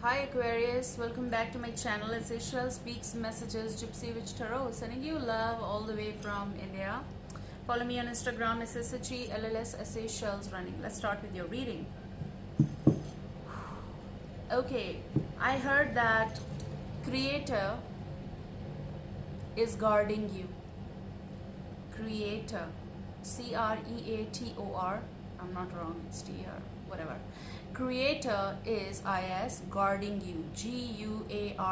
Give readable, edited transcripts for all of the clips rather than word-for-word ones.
Hi Aquarius, welcome back to my channel. It's Ishwal Speaks Messages Gypsy Witch Tarot, sending you love all the way from India. Follow me on Instagram, SSHE LLS SA Shells Running. Let's start with your reading. Okay, I heard that Creator is guarding you. Creator, Creator, I'm not wrong, it's TR, whatever. Creator is IS guarding you, GUARDINGYOU.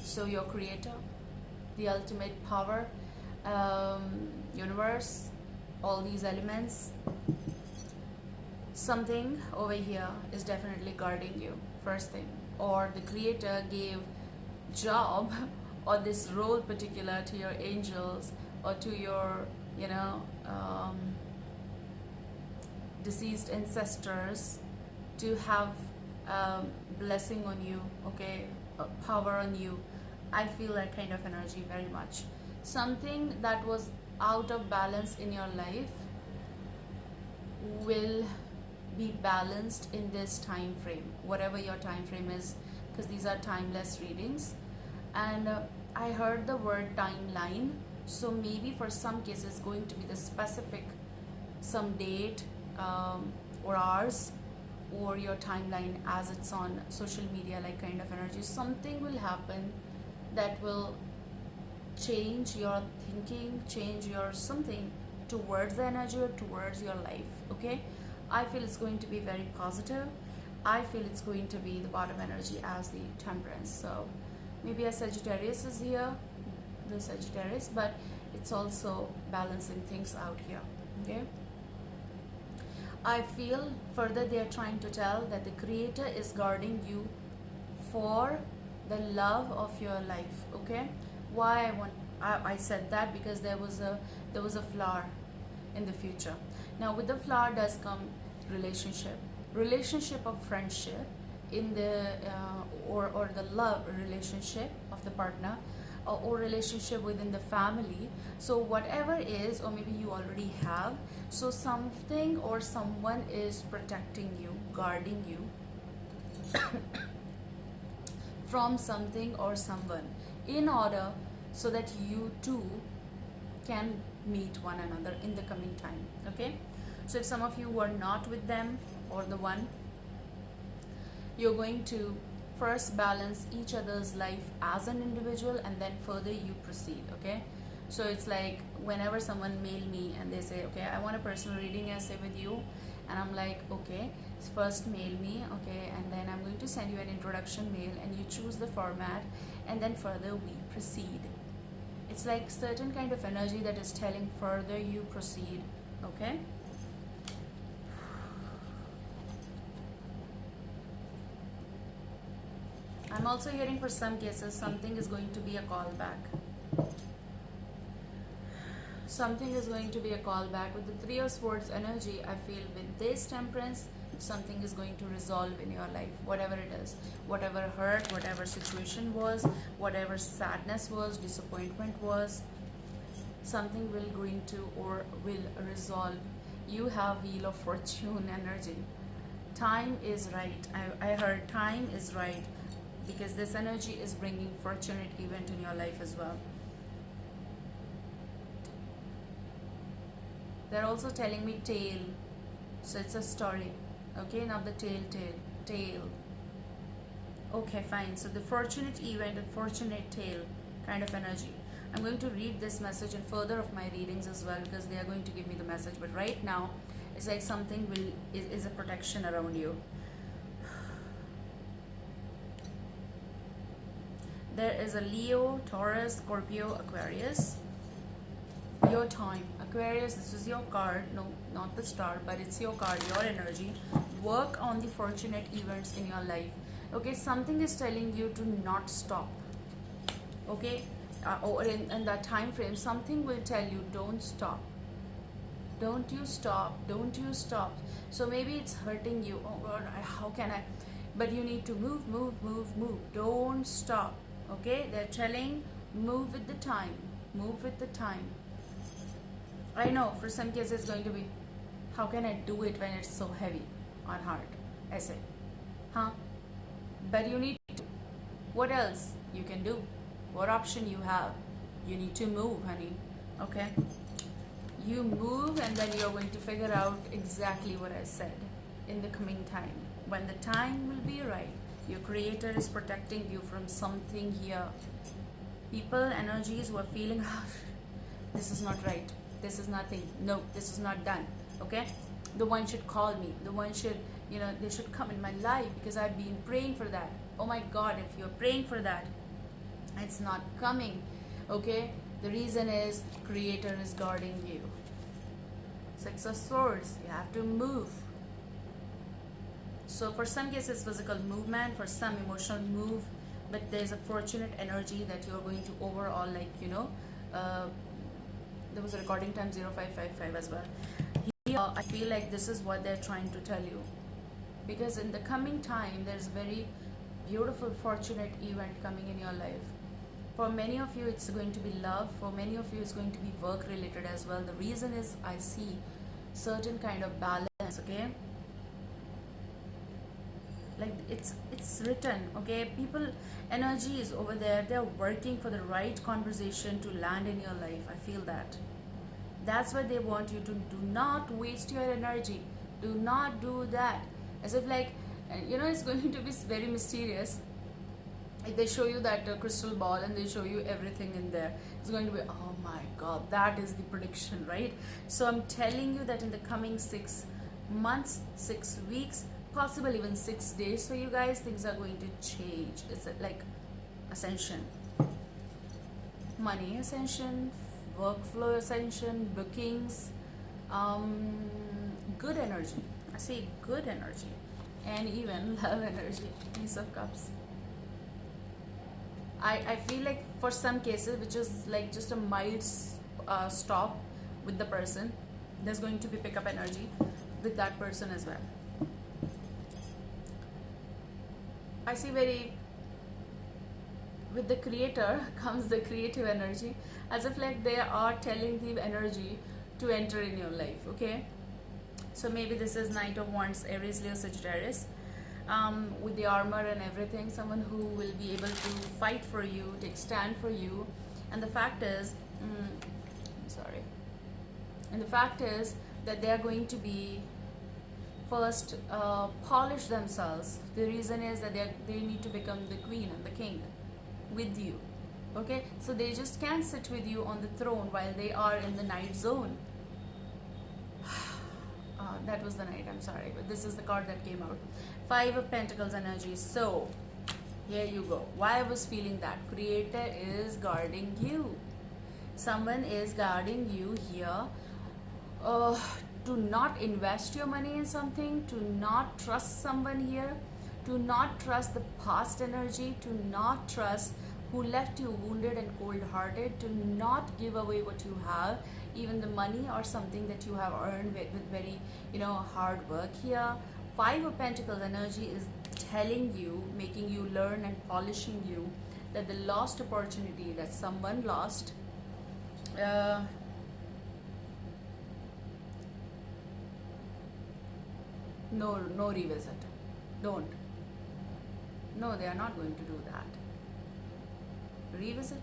So your creator, the ultimate power, universe, all these elements, something over here is definitely guarding you, first thing. Or the creator gave job or this role particular to your angels or to your, deceased ancestors to have blessing on you, okay, power on you. I feel that kind of energy very much. Something that was out of balance in your life will be balanced in this time frame, whatever your time frame is, because these are timeless readings. And I heard the word timeline, so maybe for some cases going to be the specific some date or hours, or your timeline as it's on social media, like kind of energy. Something will happen that will change your thinking, change your something towards the energy or towards your life, okay? I feel it's going to be very positive. I feel it's going to be the bottom energy as the Temperance. So maybe a Sagittarius is here, the Sagittarius, but it's also balancing things out here, okay? I feel further they are trying to tell that the Creator is guarding you for the love of your life, okay? Why I said that, because there was a flower in the future. Now with the flower does come relationship of friendship in the or the love relationship of the partner, or relationship within the family. So whatever is, or maybe you already have, so something or someone is protecting you, guarding you from something or someone, in order so that you two can meet one another in the coming time, okay? So if some of you are not with them or the one, you're going to first balance each other's life as an individual, and then further you proceed, okay? So it's like whenever someone mail me and they say, okay, I want a personal reading essay with you, and I'm like, okay, first mail me, okay, and then I'm going to send you an introduction mail, and you choose the format, and then further we proceed. It's like certain kind of energy that is telling further you proceed, okay? I'm also hearing for some cases something is going to be a callback. Something is going to be a callback. With the Three of Swords energy, I feel with this Temperance, something is going to resolve in your life, whatever it is, whatever hurt, whatever situation was, whatever sadness was, disappointment was, something will going to or will resolve. You have Wheel of Fortune energy. Time is right. I heard time is right, because this energy is bringing fortunate event in your life as well. They're also telling me tale, so it's a story, okay? Now the tale. Okay, fine. So the fortunate event and fortunate tale kind of energy. I'm going to read this message and further of my readings as well, because they are going to give me the message. But right now, it's like something is a protection around you. There is a Leo, Taurus, Scorpio, Aquarius. Your time, Aquarius, this is your card. No, not the star, but it's your card, your energy. Work on the fortunate events in your life, okay? Something is telling you to not stop, okay? Or in that time frame, something will tell you don't stop. Don't you stop, don't you stop. So maybe it's hurting you. Oh God, how can I? But you need to move. Don't stop, okay? They're telling move with the time, move with the time. I know for some cases it's going to be, how can I do it when it's so heavy? on heart. I say, huh? But you need to. What else you can do? What option you have? You need to move, honey. Okay? You move, and then you're going to figure out exactly what I said in the coming time. When the time will be right, your creator is protecting you from something here. People, energies who are feeling, oh, this is not right, this is nothing, no, this is not done. Okay? The one should call me, the one should, they should come in my life because I've been praying for that. Oh my God, if you're praying for that, it's not coming. Okay? The reason is creator is guarding you. Six of Swords, you have to move. So for some cases physical movement, for some emotional move, but there's a fortunate energy that you're going to overall, there was a recording time 0555 as well. Here I feel like this is what they're trying to tell you, because in the coming time there's a very beautiful fortunate event coming in your life. For many of you it's going to be love, for many of you it's going to be work related as well. The reason is I see certain kind of balance. Okay, like it's written. Okay, people, energies over there, they're working for the right conversation to land in your life. I feel that that's what they want you to do. Not waste your energy, do not do that. As if it's going to be very mysterious. If they show you that crystal ball and they show you everything in there, it's going to be, oh my God, that is the prediction, right? So I'm telling you that in the coming 6 months, 6 weeks, possible even 6 days for you guys, things are going to change. It's like ascension, money ascension, workflow ascension, bookings, good energy. I say good energy, and even love energy. Ace of Cups. I feel like for some cases, which is like just a mild stop with the person, there's going to be pickup energy with that person as well. I see with the creator comes the creative energy, as if like they are telling the energy to enter in your life. Okay, so maybe this is Knight of Wands, Aries, Leo, Sagittarius, with the armor and everything, someone who will be able to fight for you, take stand for you. And the fact is, and the fact is that they are going to be first polish themselves. The reason is that they need to become the queen and the king with you. Okay, so they just can't sit with you on the throne while they are in the night zone. That was the night, I'm sorry, but this is the card that came out. 5 of Pentacles energy. So here you go. Why I was feeling that creator is guarding you. Someone is guarding you here. To not invest your money in something, to not trust someone here, to not trust the past energy, to not trust who left you wounded and cold-hearted, to not give away what you have, even the money or something that you have earned with very hard work here. 5 of Pentacles energy is telling you, making you learn and polishing you that the lost opportunity that someone lost, no revisit. Don't. No, they are not going to do that. Revisit.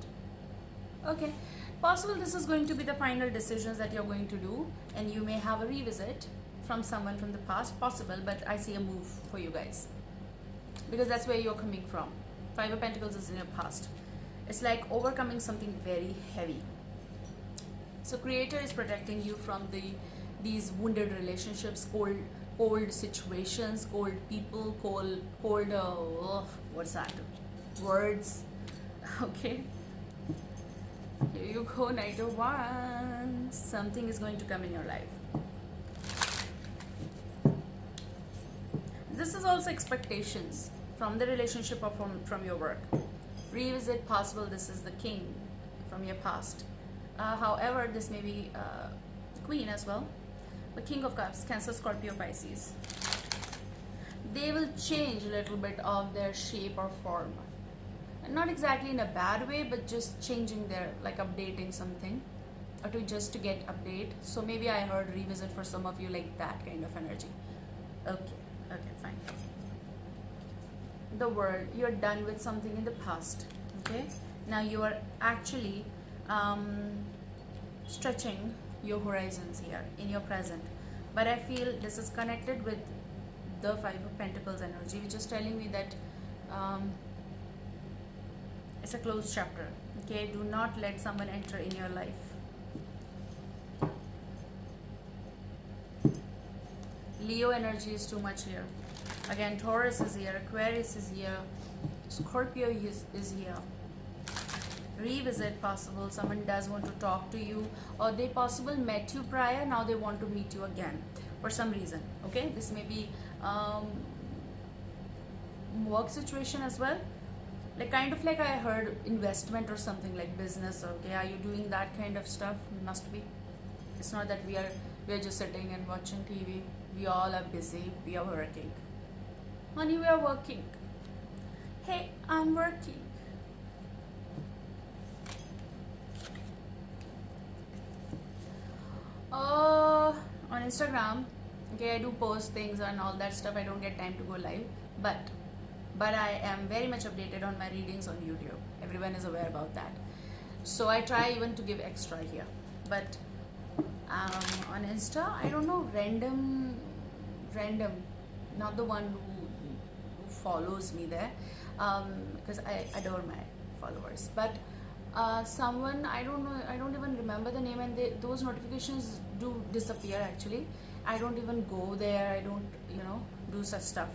Okay, possible this is going to be the final decisions that you're going to do, and you may have a revisit from someone from the past, possible, but I see a move for you guys because that's where you're coming from. 5 of Pentacles is in your past. It's like overcoming something very heavy. So creator is protecting you from these wounded relationships, cold situations, cold people, cold what's that? Words. Okay. Here you go, Knight of Wands. Something is going to come in your life. This is also expectations from the relationship or from your work. Revisit, possible this is the king from your past. However, this may be queen as well. The King of Cups, Cancer, Scorpio, Pisces. They will change a little bit of their shape or form. Not exactly in a bad way, but just changing their, like updating something, or to get update. So maybe I heard revisit for some of you, like that kind of energy. Okay, Okay, fine. The word, you're done with something in the past. Okay, now you are actually stretching your horizons here in your present. But I feel this is connected with the Five of Pentacles energy, which is telling me that it's a closed chapter. Okay, do not let someone enter in your life. Leo energy is too much here. Again, Taurus is here, Aquarius is here, Scorpio is here. Revisit possible. Someone does want to talk to you, or they possible met you prior, now they want to meet you again for some reason. Okay, this may be work situation as well, like kind of like I heard investment or something like business. Okay, are you doing that kind of stuff? Must be. It's not that we are just sitting and watching TV. We all are busy. We are working. Honey, we are working. Hey, I'm working. On Instagram, okay, I do post things and all that stuff. I don't get time to go live, but I am very much updated on my readings on YouTube. Everyone is aware about that. So I try even to give extra here, but on Insta, I don't know, random, not the one who follows me there, because I adore my followers, but someone, I don't know, I don't even remember the name, and those notifications do disappear actually. I don't even go there. I don't, do such stuff.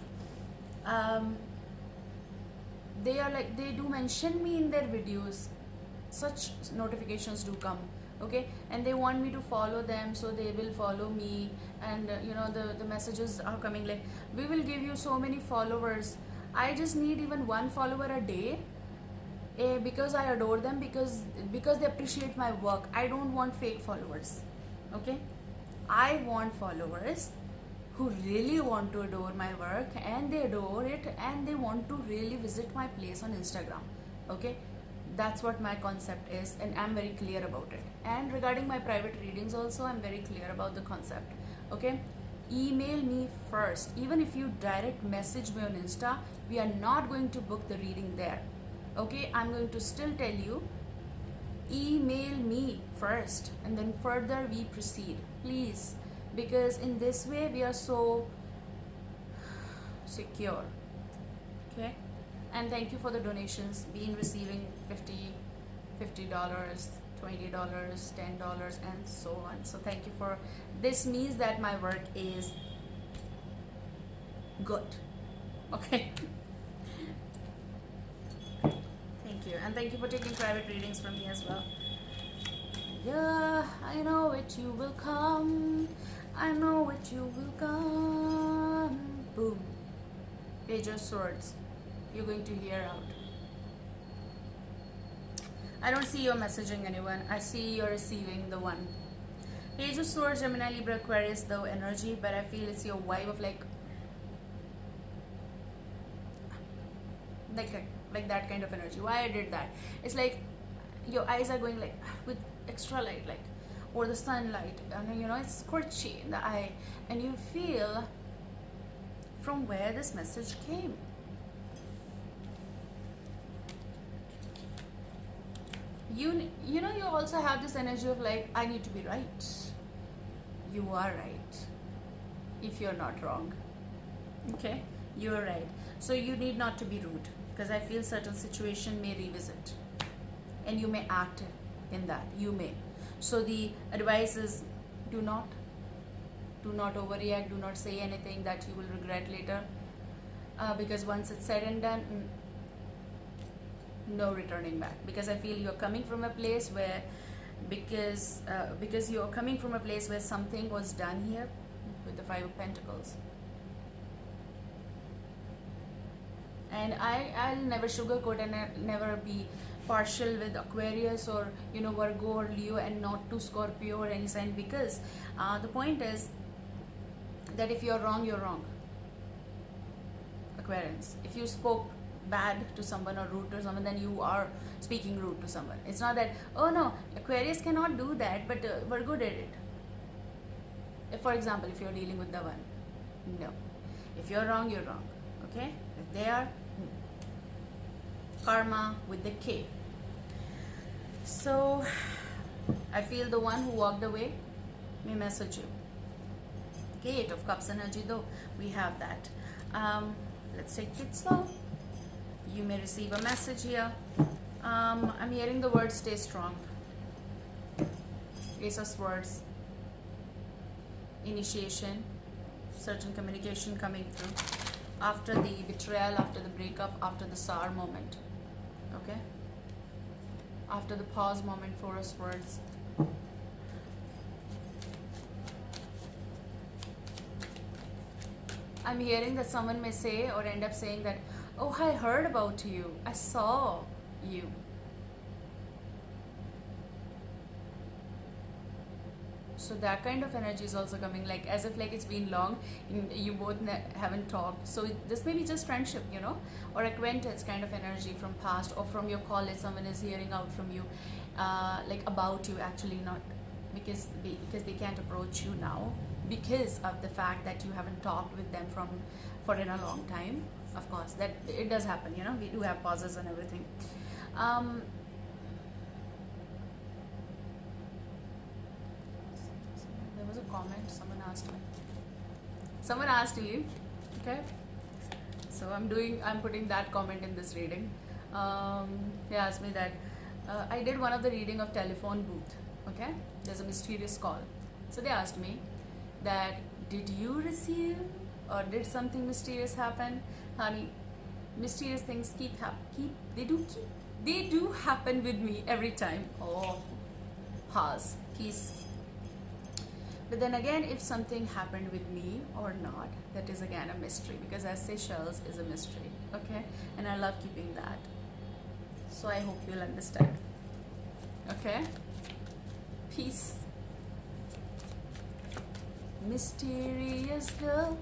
They are like, they do mention me in their videos. Such notifications do come. Okay, and they want me to follow them, so they will follow me, and the messages are coming like, we will give you so many followers. I just need even one follower a day, because I adore them, because they appreciate my work. I don't want fake followers. Okay, I want followers who really want to adore my work, and they adore it, and they want to really visit my place on Instagram. Okay, that's what my concept is, and I'm very clear about it. And regarding my private readings also, I'm very clear about the concept. Okay, email me first. Even if you direct message me on Insta, we are not going to book the reading there. Okay, I'm going to still tell you, email me first, and then further we proceed, please, because in this way we are so secure. Okay, and thank you for the donations. Been receiving $50, $20, $10, and so on. So thank you for this. Means that my work is good. Okay. Thank you, and thank you for taking private readings from me as well. Yeah, I know it, you will come. I know it, you will come. Boom. Page of Swords. You're going to hear out. I don't see you messaging anyone. I see you're receiving the one. Page of Swords, Gemini, Libra, Aquarius, though energy, but I feel it's your vibe of like that kind of energy. Why I did that? It's like your eyes are going like with extra light, like, or the sunlight, and it's scorchy in the eye, and you feel from where this message came. You also have this energy of like, I need to be right. You are right if you're not wrong. Okay, you're right. So you need not to be rude, because I feel certain situation may revisit, and you may act in that. You may. So the advice is, do not overreact. Do not say anything that you will regret later, because once it's said and done, no returning back. Because I feel you're coming from a place where, because you're coming from a place where something was done here with the Five of Pentacles. And I'll never sugarcoat, and I'll never be partial with Aquarius or Virgo or Leo, and not to Scorpio or any sign, because the point is that if you're wrong, you're wrong. Aquarians, if you spoke bad to someone or rude to someone, then you are speaking rude to someone. It's not that, oh no, Aquarius cannot do that, but Virgo did it. If, for example, if you're dealing with the one, no. If you're wrong, you're wrong. Okay? If they are, karma with the K. So I feel the one who walked away may message you. Okay, 8 of Cups energy though, we have that. Let's take it slow. You may receive a message here. I'm hearing the word stay strong. Ace of Swords. Initiation. Certain communication coming through. After the betrayal, after the breakup, after the sour moment. Okay? After the pause moment, 4 of Swords. I'm hearing that someone may say or end up saying that, oh, I heard about you. I saw you. So that kind of energy is also coming, like as if like it's been long, you both haven't talked. So this may be just friendship, you know, or acquaintance kind of energy from past, or from your college, someone is hearing out from you, like about you, actually not because they can't approach you now because of the fact that you haven't talked with them for in a long time. Of course, that it does happen, you know, we do have pauses and everything. There was a comment someone asked me, okay, so I'm putting that comment in this reading. They asked me that I did one of the reading of telephone booth. Okay, there's a mysterious call, so they asked me that, did you receive or did something mysterious happen? Honey, mysterious things they do happen with me every time. Oh, pause, peace. But then again, if something happened with me or not, that is again a mystery, because as Seychelles is a mystery. Okay, and I love keeping that, so I hope you'll understand. Okay, peace. Mysterious girl.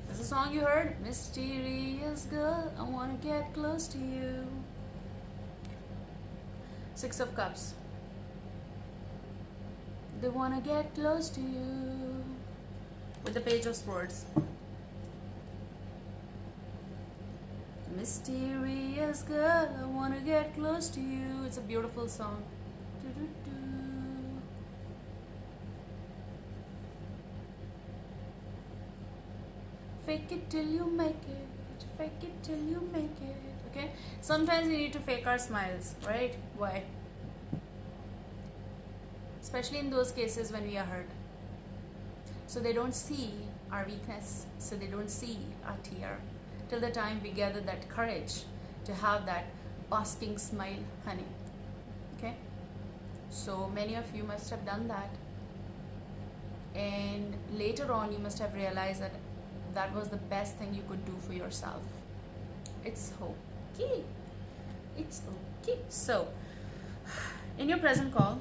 There's a song you heard? Mysterious girl, I wanna get close to you. 6 of Cups. They wanna get close to you. With the Page of Swords. Mysterious girl, I wanna get close to you. It's a beautiful song. Do-do-do. Fake it till you make it. Fake it till you make it. Okay? Sometimes we need to fake our smiles, right? Why? Especially in those cases when we are hurt. So they don't see our weakness. So they don't see our tear. Till the time we gather that courage to have that basking smile, honey. Okay? So many of you must have done that. And later on you must have realized that that was the best thing you could do for yourself. It's okay. It's okay. So, in your present call,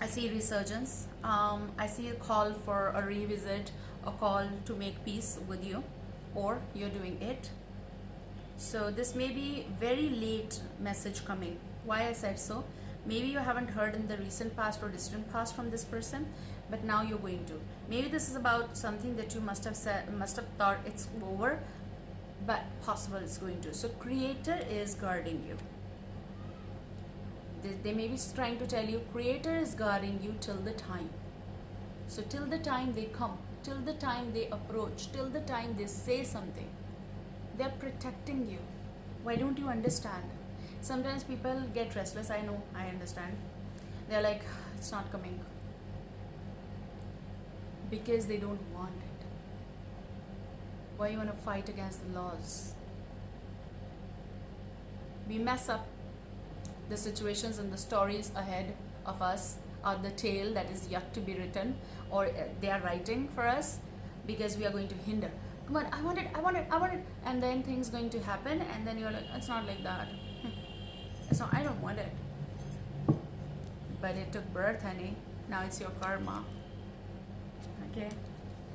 I see resurgence. I see a call for a revisit, a call to make peace with you, or you're doing it. So this may be very late message coming. Why I said so? Maybe you haven't heard in the recent past or distant past from this person, but now you're going to. Maybe this is about something that you must have thought it's over, but possible it's going to. So Creator is guarding you. They may be trying to tell you, Creator is guarding you till the time. So till the time they come, till the time they approach, till the time they say something, they're protecting you. Why don't you understand? Sometimes people get restless. I know, I understand. They're like, it's not coming. Because they don't want it. Why you want to fight against the laws? We mess up the situations and the stories ahead of us, or the tale that is yet to be written, or they are writing for us, because we are going to hinder. Come on, I want it. And then things going to happen, and then you're like, it's not like that. So I don't want it. But it took birth, honey. Now it's your karma. Okay?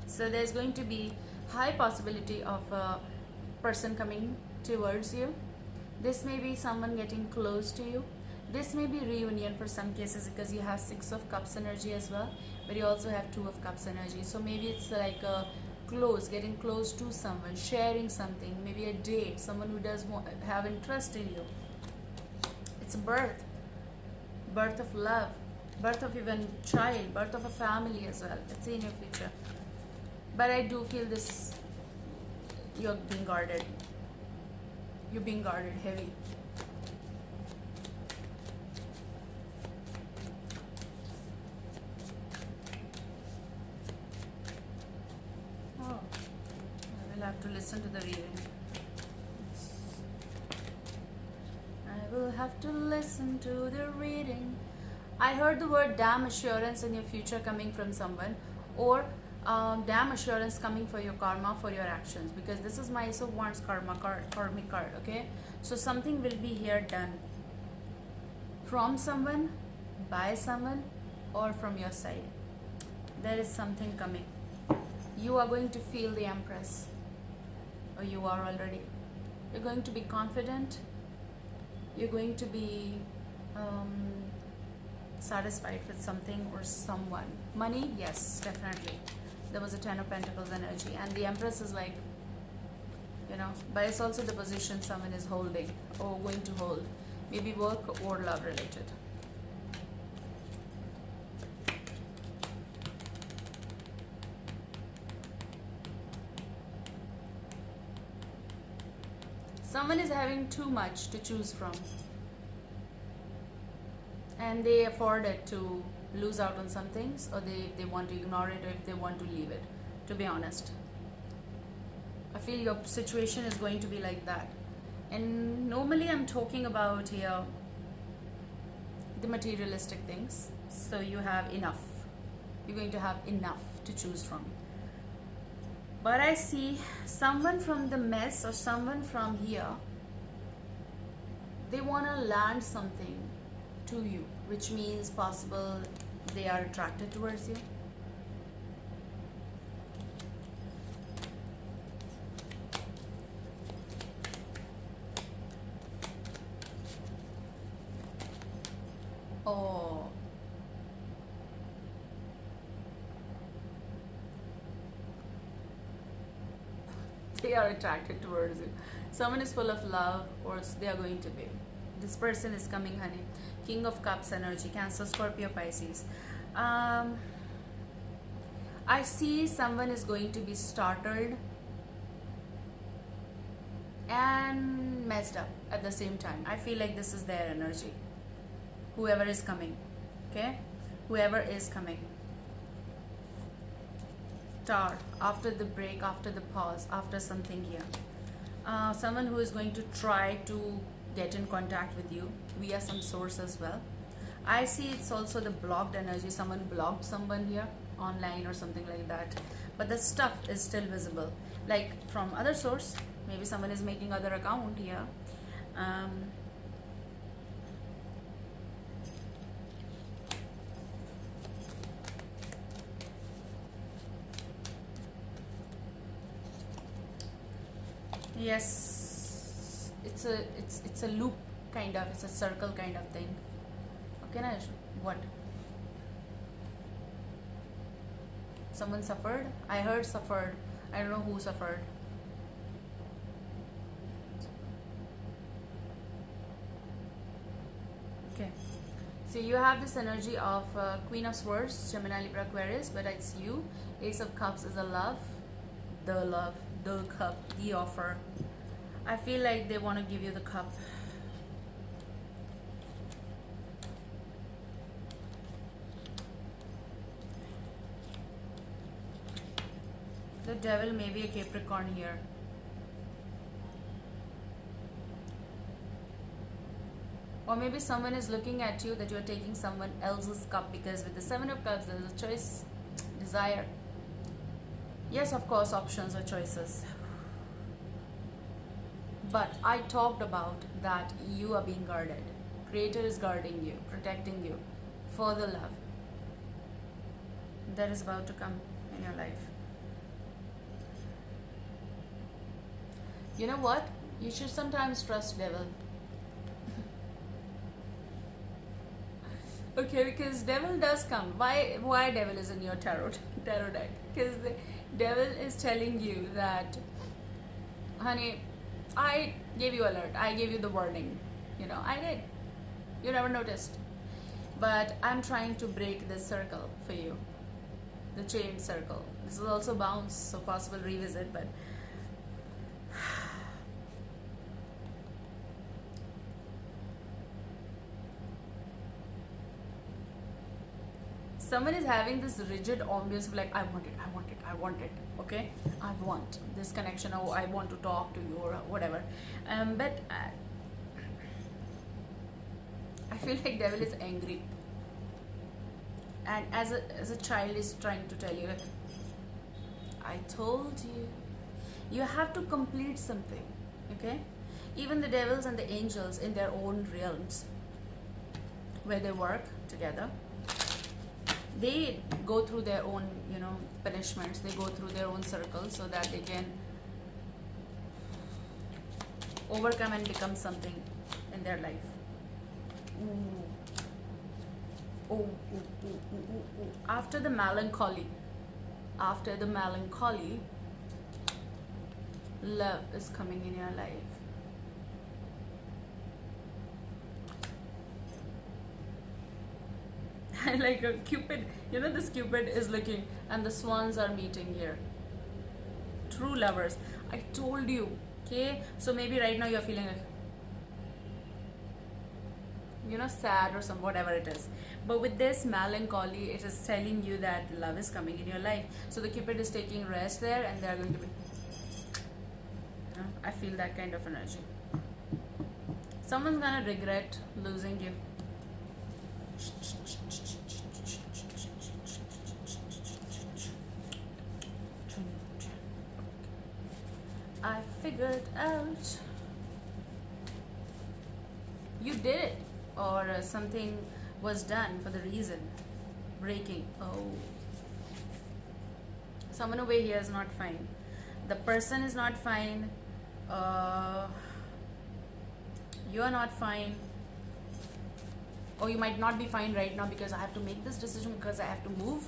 So there's going to be high possibility of a person coming towards you. This may be someone getting close to you. This may be reunion for some cases, because you have 6 of Cups energy as well, but you also have 2 of Cups energy. So maybe it's like a close, getting close to someone, sharing something, maybe a date, someone who does have interest in you. It's a birth of love, birth of even child, birth of a family as well. It's in your future. But I do feel this, you're being guarded. You're being guarded heavy. Oh, I will have to listen to the reading. I will have to listen to the reading. I heard the word damn assurance in your future coming from someone, or damn assurance coming for your karma, for your actions, because this is my Ace of Wands karma card, karmic card. Okay, so something will be here done from someone, by someone, or from your side. There is something coming. You are going to feel the Empress, or you are already. You're going to be confident. You're going to be satisfied with something or someone. Money, yes, definitely. There was a Ten of Pentacles energy, and the Empress is like, you know, but it's also the position someone is holding or going to hold, maybe work or love related. Someone is having too much to choose from, and they afford it to lose out on some things, or they want to ignore it, or if they want to leave it, to be honest. I feel your situation is going to be like that. And normally I'm talking about here the materialistic things. So you have enough. You're going to have enough to choose from. But I see someone from the mess, or someone from here, they want to land something to you, which means possible they are attracted towards you. Oh, they are attracted towards you. Someone is full of love, or they are going to be. This person is coming, honey. King of Cups energy, Cancer, Scorpio, Pisces. I see someone is going to be startled and messed up at the same time. I feel like this is their energy. Whoever is coming, okay? Whoever is coming. Tower, after the break, after the pause, after something here. Someone who is going to try to get in contact with you via some source as well. I see it's also the blocked energy. Someone blocked someone here online or something like that, but the stuff is still visible, like from other source. Maybe someone is making other account here. Yes, it's a loop kind of, it's a circle kind of thing. Okay, na? What? Someone suffered? I heard suffered. I don't know who suffered. Okay. So you have this energy of Queen of Swords, Gemini, Libra, Aquarius, but it's you. Ace of Cups is a love, the cup, the offer. I feel like they want to give you the cup. The Devil may be a Capricorn here. Or maybe someone is looking at you that you are taking someone else's cup, because with the Seven of Cups there is a choice, desire. Yes, of course, options or choices. But I talked about that you are being guarded. Creator is guarding you, protecting you for the love that is about to come in your life. You know what? You should sometimes trust devil. Okay, because devil does come. Why devil is in your tarot deck? Because Devil is telling you that, honey, I gave you alert, I gave you the warning, I did. You never noticed. But I'm trying to break this circle for you, the chained circle. This will also bounce, so possible revisit, but someone is having this rigid ambience of like, I want it, I want it, I want it, okay? I want this connection, or I want to talk to you, or whatever. But I feel like devil is angry. And as a child is trying to tell you, like, I told you, you have to complete something, okay? Even the devils and the angels in their own realms, where they work together, they go through their own, punishments. They go through their own circles so that they can overcome and become something in their life. Ooh. Oh, ooh, ooh, ooh, ooh, ooh. After the melancholy, love is coming in your life. Like a Cupid, this Cupid is looking and the swans are meeting here. True lovers. I told you, okay? So maybe right now you're feeling like, sad or some whatever it is. But with this melancholy, it is telling you that love is coming in your life. So the Cupid is taking rest there, and they are going to be, I feel that kind of energy. Someone's gonna regret losing you. I figured out you did it, or something was done for the reason. Breaking. Oh, someone over here is not fine. The person is not fine. You are not fine. Or you might not be fine right now because I have to make this decision, because I have to move.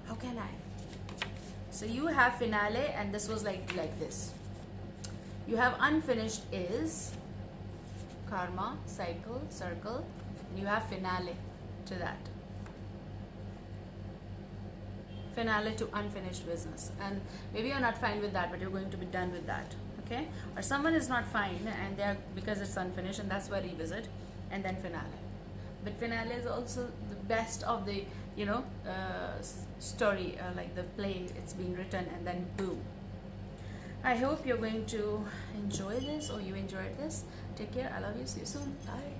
How can I? So you have finale, and this was like this. You have unfinished is karma, cycle, circle, and you have finale to that. Finale to unfinished business. And maybe you're not fine with that, but you're going to be done with that. Okay? Or someone is not fine and they're, because it's unfinished, and that's why revisit, and then finale. But finale is also the best of the story, like the play. It's been written, and then boom. I hope you're going to enjoy this, or you enjoyed this. Take care. I love you. See you soon. Bye.